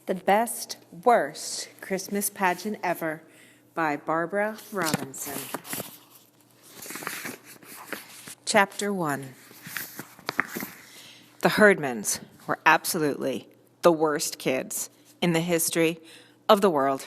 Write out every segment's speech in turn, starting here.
The Best, Worst Christmas Pageant Ever by Barbara Robinson. Chapter 1. The Herdmans were absolutely the worst kids in the history of the world.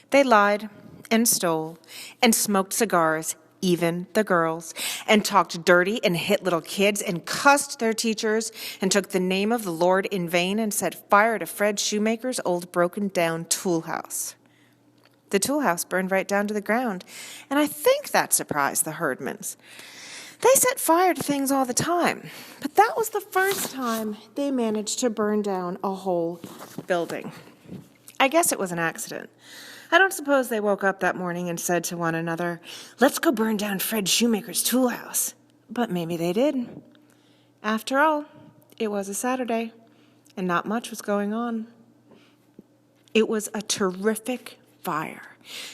They lied and stole and smoked cigars, even the girls, and talked dirty and hit little kids and cussed their teachers and took the name of the Lord in vain and set fire to Fred Shoemaker's old broken-down tool house. The tool house burned right down to the ground, and I think that surprised the Herdmans. They set fire to things all the time, but that was the first time they managed to burn down a whole building. I guess it was an accident. I don't suppose they woke up that morning and said to one another, "Let's go burn down Fred Shoemaker's tool house." But maybe they did. After all, it was a Saturday, and not much was going on. It was a terrific fire.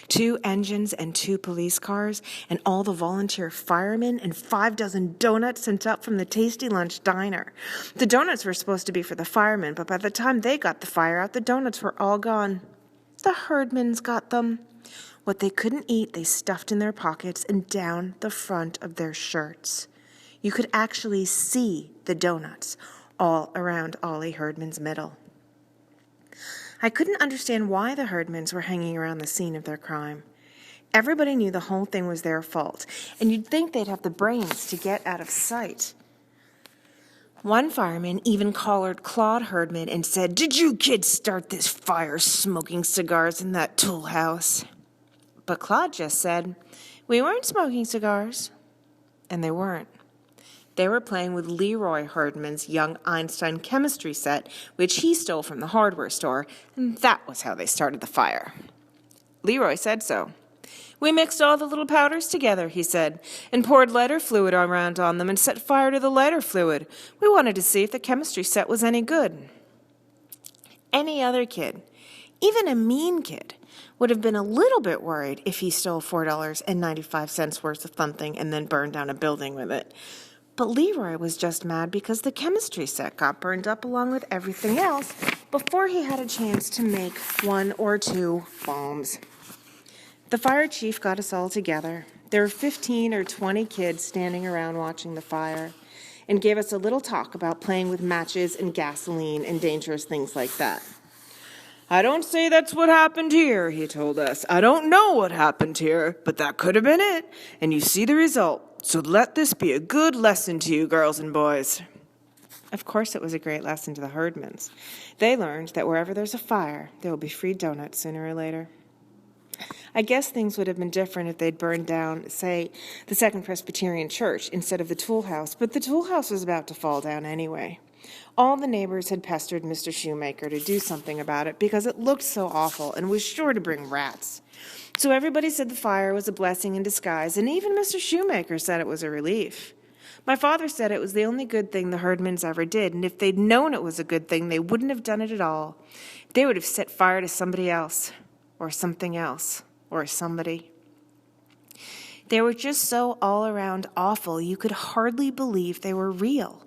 2 engines and 2 police cars, and all the volunteer firemen, and 5 dozen donuts sent up from the Tasty Lunch diner. The donuts were supposed to be for the firemen, but by the time they got the fire out, the donuts were all gone. The Herdmans got them. What they couldn't eat, they stuffed in their pockets and down the front of their shirts. You could actually see the donuts all around Ollie Herdman's middle. I couldn't understand why the Herdmans were hanging around the scene of their crime. Everybody knew the whole thing was their fault, and you'd think they'd have the brains to get out of sight. One fireman even collared Claude Herdman and said, "Did you kids start this fire smoking cigars in that tool house?" But Claude just said, "We weren't smoking cigars." And they weren't. They were playing with Leroy Herdman's young Einstein chemistry set, which he stole from the hardware store, and that was how they started the fire. Leroy said so. "We mixed all the little powders together," he said, "and poured lighter fluid around on them and set fire to the lighter fluid. We wanted to see if the chemistry set was any good." Any other kid, even a mean kid, would have been a little bit worried if he stole $4.95 worth of something and then burned down a building with it. But Leroy was just mad because the chemistry set got burned up along with everything else before he had a chance to make 1 or 2 bombs. The fire chief got us all together. There were 15 or 20 kids standing around watching the fire, and gave us a little talk about playing with matches and gasoline and dangerous things like that. "I don't say that's what happened here," he told us. "I don't know what happened here, but that could have been it, and you see the result. So let this be a good lesson to you, girls and boys." Of course it was a great lesson to the Herdmans. They learned that wherever there's a fire, there will be free donuts sooner or later. I guess things would have been different if they'd burned down, say, the Second Presbyterian Church instead of the tool house, but the tool house was about to fall down anyway. All the neighbors had pestered Mr. Shoemaker to do something about it because it looked so awful and was sure to bring rats. So everybody said the fire was a blessing in disguise, and even Mr. Shoemaker said it was a relief. My father said it was the only good thing the Herdmans ever did, and if they'd known it was a good thing, they wouldn't have done it at all. They would have set fire to somebody else, or something else, or somebody. They were just so all-around awful, you could hardly believe they were real.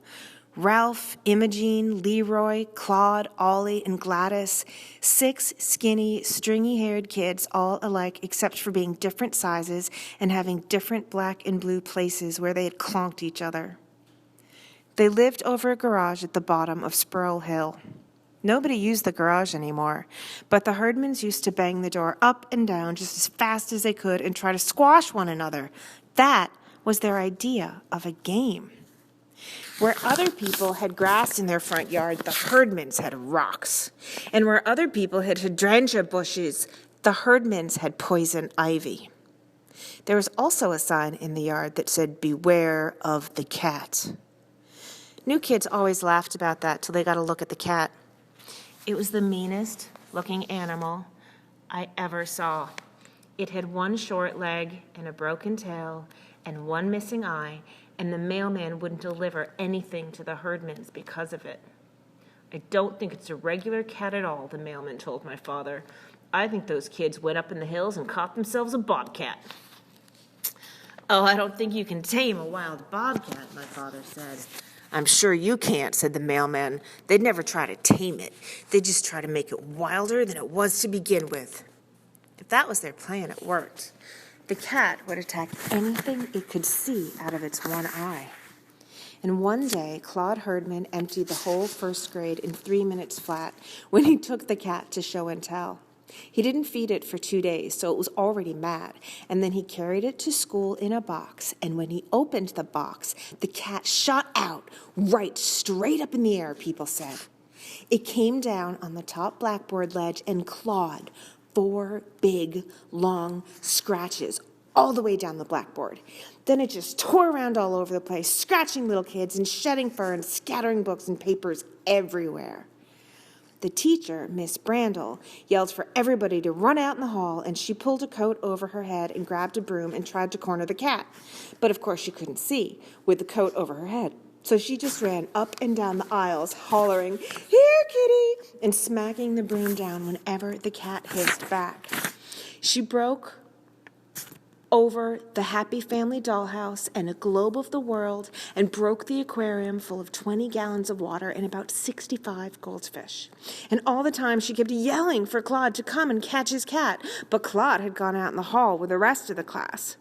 Ralph, Imogene, Leroy, Claude, Ollie, and Gladys, 6 skinny, stringy-haired kids, all alike except for being different sizes and having different black and blue places where they had clonked each other. They lived over a garage at the bottom of Sproul Hill. Nobody used the garage anymore, but the Herdmans used to bang the door up and down just as fast as they could and try to squash one another. That was their idea of a game. Where other people had grass in their front yard, the Herdmans had rocks. And where other people had hydrangea bushes, the Herdmans had poison ivy. There was also a sign in the yard that said, "Beware of the cat." New kids always laughed about that till they got a look at the cat. It was the meanest looking animal I ever saw. It had 1 short leg and a broken tail and 1 missing eye, and the mailman wouldn't deliver anything to the Herdmans because of it. "I don't think it's a regular cat at all," the mailman told my father. "I think those kids went up in the hills and caught themselves a bobcat." "Oh, I don't think you can tame a wild bobcat," my father said. I'm sure you can't, said the mailman. They'd never try to tame it. They'd just try to make it wilder than it was to begin with. If that was their plan, it worked. The cat would attack anything it could see out of its one eye. And one day, Claude Herdman emptied the whole first grade in 3 minutes flat when he took the cat to show and tell. He didn't feed it for 2 days, so it was already mad, and then he carried it to school in a box, and when he opened the box, the cat shot out, right straight up in the air, people said. It came down on the top blackboard ledge and clawed 4 big, long scratches all the way down the blackboard. Then it just tore around all over the place, scratching little kids and shedding fur and scattering books and papers everywhere. The teacher, Miss Brandel, yelled for everybody to run out in the hall, and she pulled a coat over her head and grabbed a broom and tried to corner the cat. But of course she couldn't see with the coat over her head. So she just ran up and down the aisles, hollering, "Here, kitty," and smacking the broom down whenever the cat hissed back. She broke over the Happy Family dollhouse and a globe of the world, and broke the aquarium full of 20 gallons of water and about 65 goldfish. And all the time she kept yelling for Claude to come and catch his cat, but Claude had gone out in the hall with the rest of the class.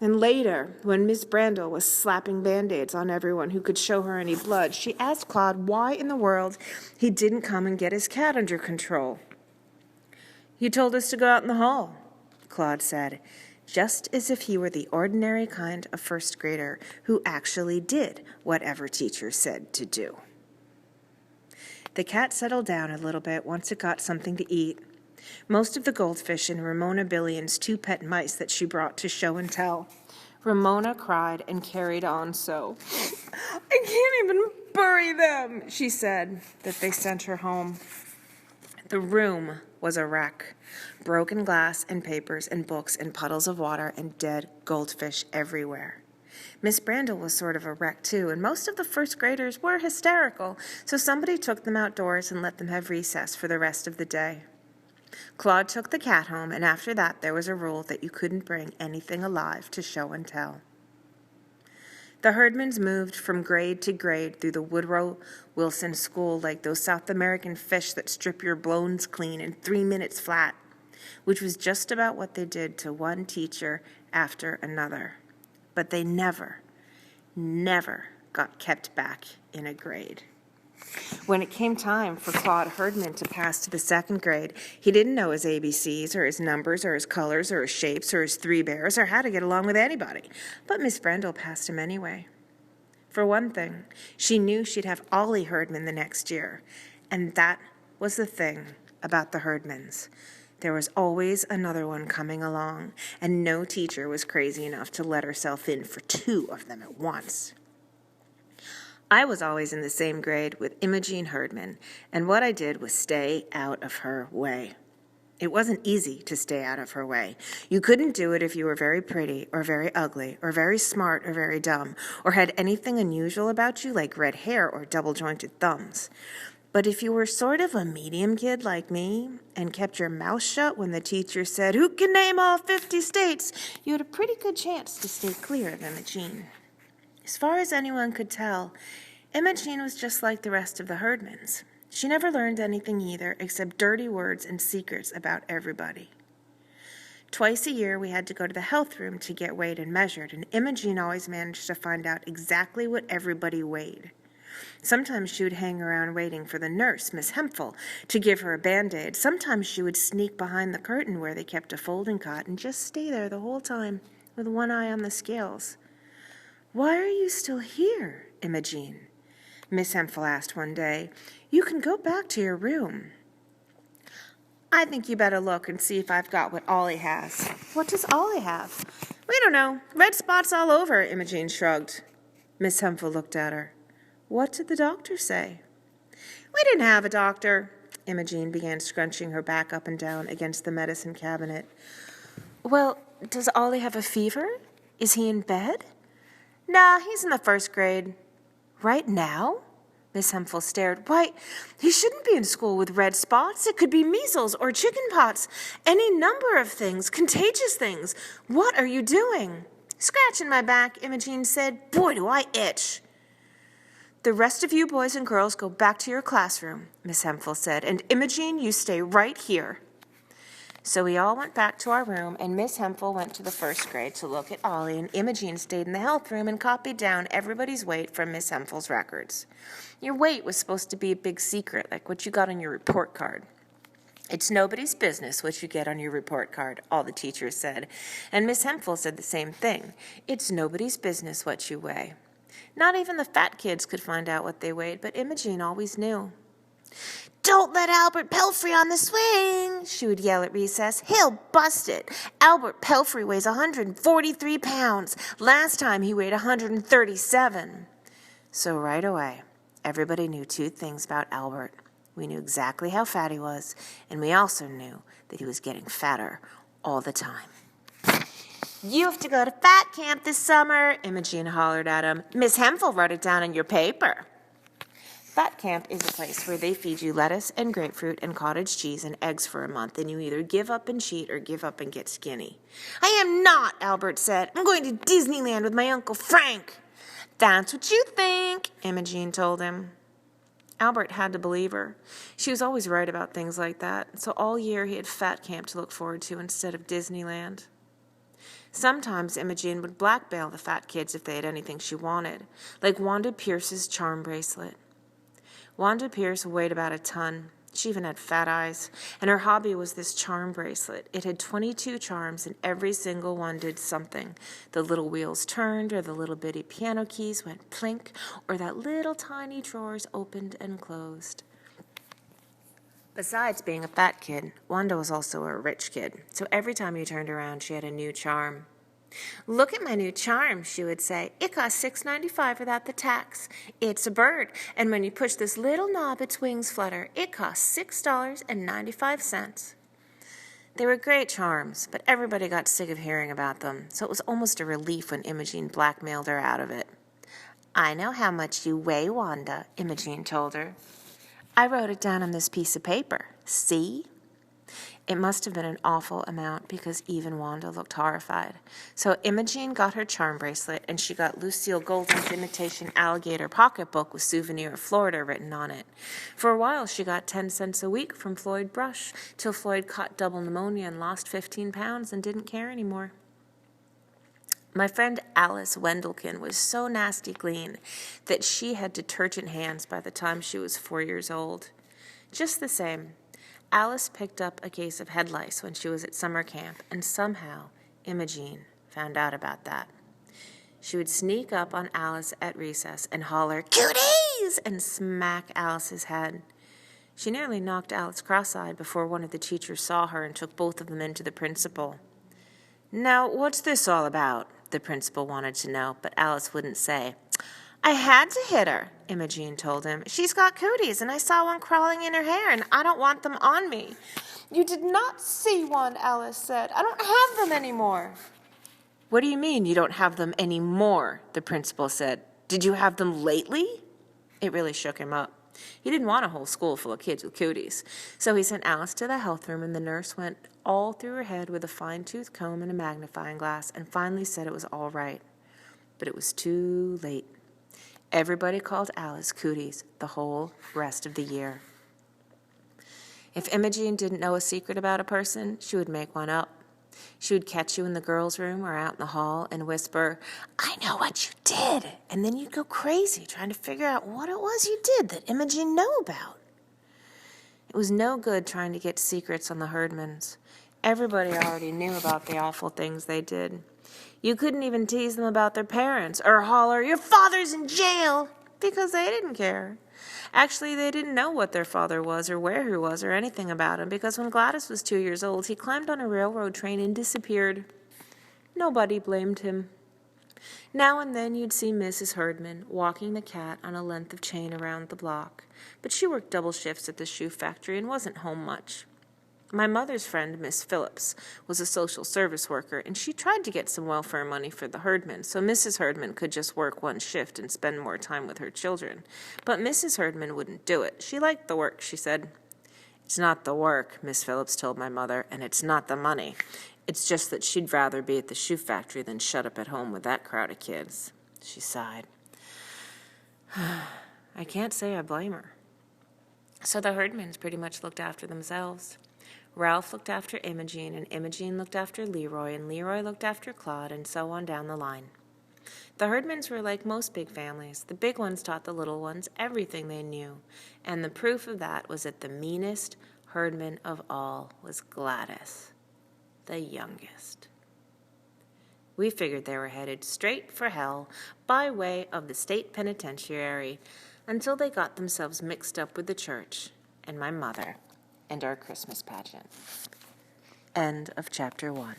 And later, when Miss Brandel was slapping Band-Aids on everyone who could show her any blood, she asked Claude why in the world he didn't come and get his cat under control. "You told us to go out in the hall," Claude said, just as if he were the ordinary kind of first grader who actually did whatever teacher said to do. The cat settled down a little bit once it got something to eat. Most of the goldfish and Ramona Billion's 2 pet mice that she brought to show and tell. Ramona cried and carried on so. "I can't even bury them," she said, that they sent her home. The room was a wreck. Broken glass and papers and books and puddles of water and dead goldfish everywhere. Miss Brandel was sort of a wreck too, and most of the first graders were hysterical, so somebody took them outdoors and let them have recess for the rest of the day. Claude took the cat home, and after that there was a rule that you couldn't bring anything alive to show and tell. The Herdmans moved from grade to grade through the Woodrow Wilson School like those South American fish that strip your bones clean in 3 minutes flat, which was just about what they did to one teacher after another. But they never got kept back in a grade. When it came time for Claude Herdman to pass to the 2nd grade, he didn't know his ABCs or his numbers or his colors or his shapes or his 3 bears or how to get along with anybody. But Miss Brandel passed him anyway. For one thing, she knew she'd have Ollie Herdman the next year, and that was the thing about the Herdmans. There was always another one coming along, and no teacher was crazy enough to let herself in for 2 of them at once. I was always in the same grade with Imogene Herdman, and what I did was stay out of her way. It wasn't easy to stay out of her way. You couldn't do it if you were very pretty or very ugly or very smart or very dumb or had anything unusual about you like red hair or double-jointed thumbs. But if you were sort of a medium kid like me and kept your mouth shut when the teacher said, "Who can name all 50 states?" you had a pretty good chance to stay clear of Imogene. As far as anyone could tell, Imogene was just like the rest of the Herdmans. She never learned anything either except dirty words and secrets about everybody. Twice a year we had to go to the health room to get weighed and measured, and Imogene always managed to find out exactly what everybody weighed. Sometimes she would hang around waiting for the nurse, Miss Hemphill, to give her a Band-Aid. Sometimes she would sneak behind the curtain where they kept a folding cot and just stay there the whole time with one eye on the scales. "Why are you still here, Imogene?" Miss Hemphill asked one day. "You can go back to your room." "I think you better look and see if I've got what Ollie has." "What does Ollie have?" "We don't know. Red spots all over," Imogene shrugged. Miss Hemphill looked at her. "What did the doctor say?" "We didn't have a doctor." Imogene began scrunching her back up and down against the medicine cabinet. "Well, does Ollie have a fever? Is he in bed?" "Nah, he's in the 1st grade." "Right now?" Miss Hemphill stared. "Why, he shouldn't be in school with red spots. It could be measles or chicken pox. Any number of things, contagious things. What are you doing?" "Scratching my back," Imogene said. "Boy, do I itch." "The rest of you boys and girls go back to your classroom," Miss Hemphill said, "and Imogene, you stay right here." So we all went back to our room, and Miss Hemphill went to the first grade to look at Ollie, and Imogene stayed in the health room and copied down everybody's weight from Miss Hemphill's records. Your weight was supposed to be a big secret, like what you got on your report card. "It's nobody's business what you get on your report card," all the teachers said, and Miss Hemphill said the same thing. "It's nobody's business what you weigh." Not even the fat kids could find out what they weighed, but Imogene always knew. "Don't let Albert Pelfrey on the swing," she would yell at recess. "He'll bust it. Albert Pelfrey weighs 143 pounds. Last time he weighed 137. So right away, everybody knew two things about Albert. We knew exactly how fat he was, and we also knew that he was getting fatter all the time. "You have to go to fat camp this summer," Imogene hollered at him. "Miss Hemphill wrote it down in your paper." Fat camp is a place where they feed you lettuce and grapefruit and cottage cheese and eggs for a month, and you either give up and cheat or give up and get skinny. "I am not," Albert said. "I'm going to Disneyland with my Uncle Frank." "That's what you think," Imogene told him. Albert had to believe her. She was always right about things like that, so all year he had fat camp to look forward to instead of Disneyland. Sometimes Imogene would blackmail the fat kids if they had anything she wanted, like Wanda Pierce's charm bracelet. Wanda Pierce weighed about a ton. She even had fat eyes, and her hobby was this charm bracelet. It had 22 charms, and every single one did something. The little wheels turned, or the little bitty piano keys went plink, or that little tiny drawers opened and closed. Besides being a fat kid, Wanda was also a rich kid, so every time you turned around, she had a new charm. "Look at my new charm," she would say. "It costs $6.95 without the tax. It's a bird, and when you push this little knob, its wings flutter. It costs $6.95. They were great charms, but everybody got sick of hearing about them, so it was almost a relief when Imogene blackmailed her out of it. "I know how much you weigh, Wanda," Imogene told her. "I wrote it down on this piece of paper. See?" It must have been an awful amount because even Wanda looked horrified. So Imogene got her charm bracelet, and she got Lucille Golden's imitation alligator pocketbook with Souvenir of Florida written on it. For a while, she got 10 cents a week from Floyd Brush, till Floyd caught double pneumonia and lost 15 pounds and didn't care anymore. My friend Alice Wendelkin was so nasty clean that she had detergent hands by the time she was 4 years old. Just the same, Alice picked up a case of head lice when she was at summer camp, and somehow Imogene found out about that. She would sneak up on Alice at recess and holler, "Cooties!" and smack Alice's head. She nearly knocked Alice cross-eyed before one of the teachers saw her and took both of them into the principal. "Now, what's this all about?" the principal wanted to know, but Alice wouldn't say. "I had to hit her," Imogene told him. "She's got cooties, and I saw one crawling in her hair, and I don't want them on me." "You did not see one," Alice said. "I don't have them anymore." "What do you mean you don't have them anymore?" the principal said. "Did you have them lately?" It really shook him up. He didn't want a whole school full of kids with cooties. So he sent Alice to the health room, and the nurse went all through her head with a fine-tooth comb and a magnifying glass, and finally said it was all right. But it was too late. Everybody called Alice Cooties the whole rest of the year. If Imogene didn't know a secret about a person, she would make one up. She would catch you in the girls' room or out in the hall and whisper, "I know what you did," and then you'd go crazy trying to figure out what it was you did that Imogene knew about. It was no good trying to get secrets on the Herdmans. Everybody already knew about the awful things they did. You couldn't even tease them about their parents or holler, "Your father's in jail," because they didn't care. Actually, they didn't know what their father was or where he was or anything about him, because when Gladys was 2 years old, he climbed on a railroad train and disappeared. Nobody blamed him. Now and then you'd see Mrs. Herdman walking the cat on a length of chain around the block, but she worked double shifts at the shoe factory and wasn't home much. My mother's friend, Miss Phillips, was a social service worker, and she tried to get some welfare money for the Herdmans, so Mrs. Herdman could just work one shift and spend more time with her children. But Mrs. Herdman wouldn't do it. She liked the work, she said. "It's not the work," Miss Phillips told my mother, "and it's not the money. It's just that she'd rather be at the shoe factory than shut up at home with that crowd of kids." She sighed. I can't say I blame her. So the Herdmans pretty much looked after themselves. Ralph looked after Imogene, and Imogene looked after Leroy, and Leroy looked after Claude, and so on down the line. The Herdmans were like most big families. The big ones taught the little ones everything they knew, and the proof of that was that the meanest Herdman of all was Gladys, the youngest. We figured they were headed straight for hell by way of the state penitentiary until they got themselves mixed up with the church and my mother and our Christmas pageant. End of chapter 1.